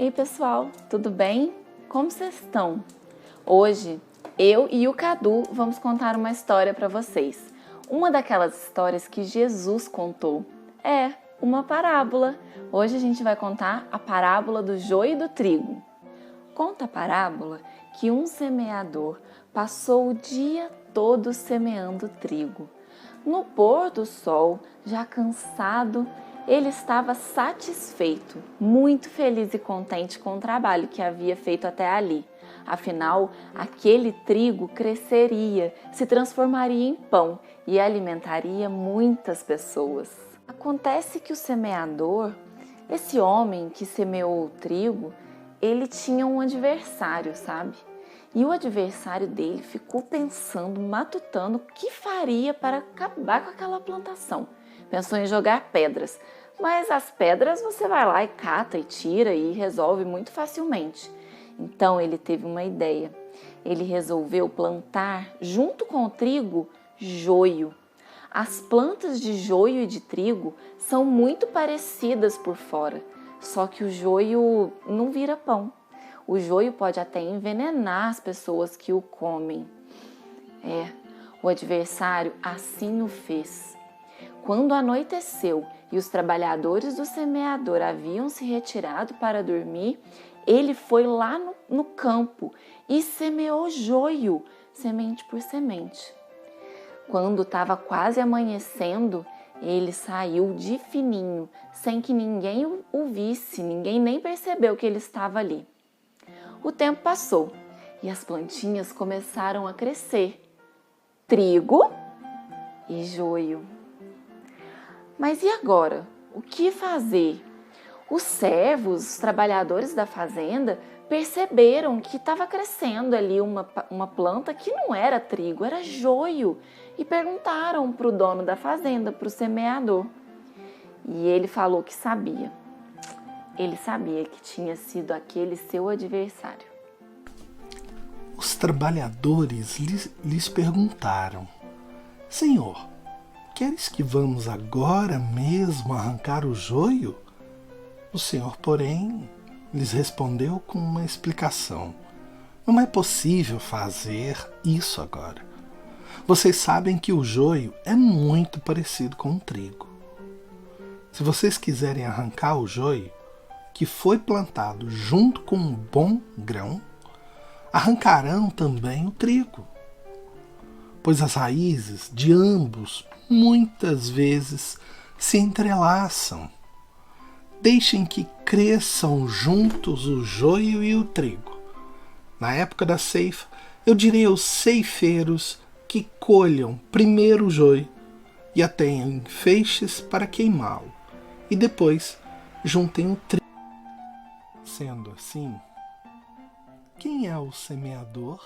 Ei pessoal, tudo bem? Como vocês estão? Hoje eu e o Cadu vamos contar uma história para vocês. Uma daquelas histórias que Jesus contou. É uma parábola. Hoje a gente vai contar a parábola do joio e do trigo. Conta a parábola que um semeador passou o dia todo semeando trigo. No pôr do sol, já cansado, ele estava satisfeito, muito feliz e contente com o trabalho que havia feito até ali. Afinal, aquele trigo cresceria, se transformaria em pão e alimentaria muitas pessoas. Acontece que o semeador, esse homem que semeou o trigo, ele tinha um adversário, sabe? E o adversário dele ficou pensando, matutando o que faria para acabar com aquela plantação. Pensou em jogar pedras, mas as pedras você vai lá e cata e tira e resolve muito facilmente. Então ele teve uma ideia. Ele resolveu plantar, junto com o trigo, joio. As plantas de joio e de trigo são muito parecidas por fora, só que o joio não vira pão. O joio pode até envenenar as pessoas que o comem. O adversário assim o fez. Quando anoiteceu e os trabalhadores do semeador haviam se retirado para dormir, ele foi lá no campo e semeou joio, semente por semente. Quando estava quase amanhecendo, ele saiu de fininho, sem que ninguém o visse, ninguém nem percebeu que ele estava ali. O tempo passou e as plantinhas começaram a crescer. Trigo e joio. Mas e agora? O que fazer? Os servos, os trabalhadores da fazenda, perceberam que estava crescendo ali uma planta que não era trigo, era joio. E perguntaram para o dono da fazenda, para o semeador. E ele falou que sabia. Ele sabia que tinha sido aquele seu adversário. Os trabalhadores lhes perguntaram: Senhor, queres que vamos agora mesmo arrancar o joio? O Senhor, porém, lhes respondeu com uma explicação. Não é possível fazer isso agora. Vocês sabem que o joio é muito parecido com o trigo. Se vocês quiserem arrancar o joio, que foi plantado junto com um bom grão, arrancarão também o trigo, pois as raízes de ambos muitas vezes se entrelaçam. Deixem que cresçam juntos o joio e o trigo. Na época da ceifa, eu direi aos ceifeiros que colham primeiro o joio e atenham em feixes para queimá-lo, e depois juntem o trigo. Sendo assim, quem é o semeador?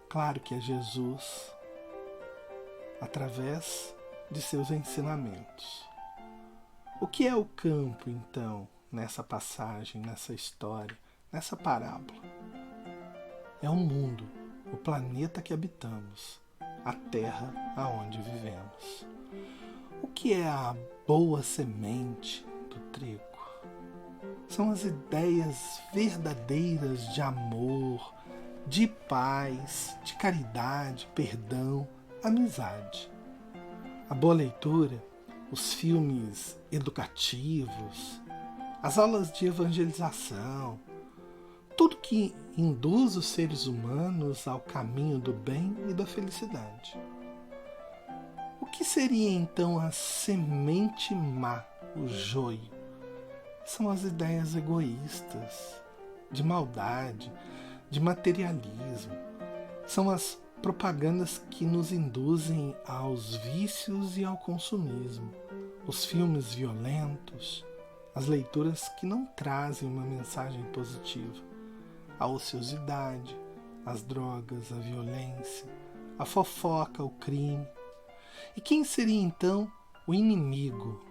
Claro que é Jesus, através de seus ensinamentos. O que é o campo, então, nessa passagem, nessa história, nessa parábola? É o mundo, o planeta que habitamos, a terra aonde vivemos. O que é a boa semente do trigo? São as ideias verdadeiras de amor, de paz, de caridade, perdão, amizade. A boa leitura, os filmes educativos, as aulas de evangelização, tudo que induz os seres humanos ao caminho do bem e da felicidade. O que seria então a semente má, o joio? São as ideias egoístas, de maldade, de materialismo. São as propagandas que nos induzem aos vícios e ao consumismo, os filmes violentos, as leituras que não trazem uma mensagem positiva, a ociosidade, as drogas, a violência, a fofoca, o crime. E quem seria então o inimigo?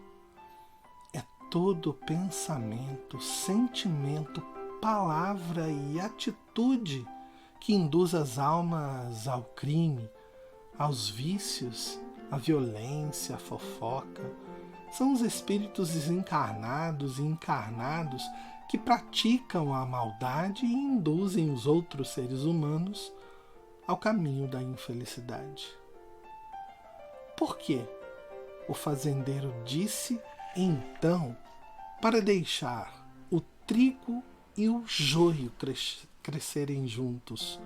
É todo pensamento, sentimento, palavra e atitude que induz as almas ao crime, aos vícios, à violência, à fofoca, são os espíritos desencarnados e encarnados que praticam a maldade e induzem os outros seres humanos ao caminho da infelicidade. Por quê? O fazendeiro disse, então, para deixar o trigo e o joio crescerem juntos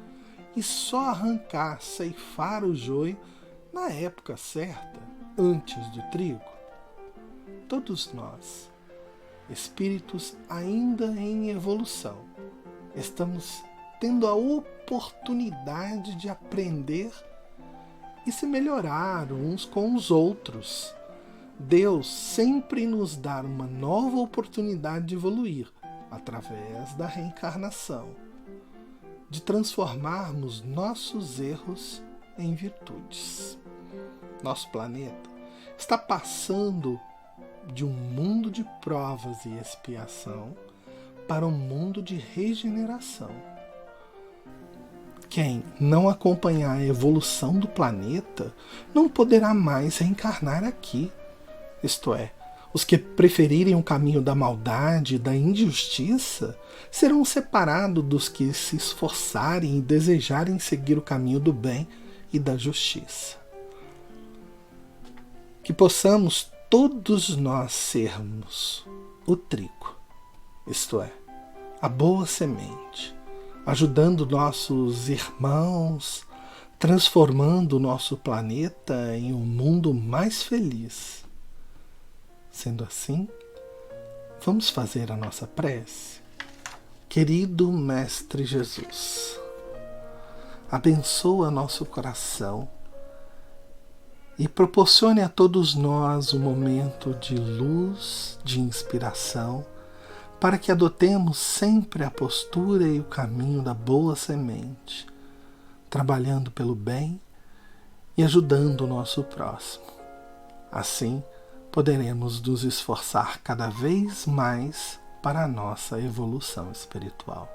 e só arrancar, ceifar o joio na época certa, antes do trigo. Todos nós, espíritos ainda em evolução, estamos tendo a oportunidade de aprender e se melhorar uns com os outros. Deus sempre nos dá uma nova oportunidade de evoluir através da reencarnação, de transformarmos nossos erros em virtudes. Nosso planeta está passando de um mundo de provas e expiação para um mundo de regeneração. Quem não acompanhar a evolução do planeta não poderá mais reencarnar aqui. Isto é, os que preferirem o caminho da maldade e da injustiça serão separados dos que se esforçarem e desejarem seguir o caminho do bem e da justiça. Que possamos todos nós sermos o trigo, isto é, a boa semente, ajudando nossos irmãos, transformando o nosso planeta em um mundo mais feliz. Sendo assim, vamos fazer a nossa prece. Querido Mestre Jesus, abençoa nosso coração e proporcione a todos nós um momento de luz, de inspiração, para que adotemos sempre a postura e o caminho da boa semente, trabalhando pelo bem e ajudando o nosso próximo. Assim, poderemos nos esforçar cada vez mais para a nossa evolução espiritual.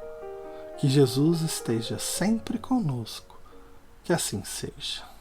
Que Jesus esteja sempre conosco. Que assim seja.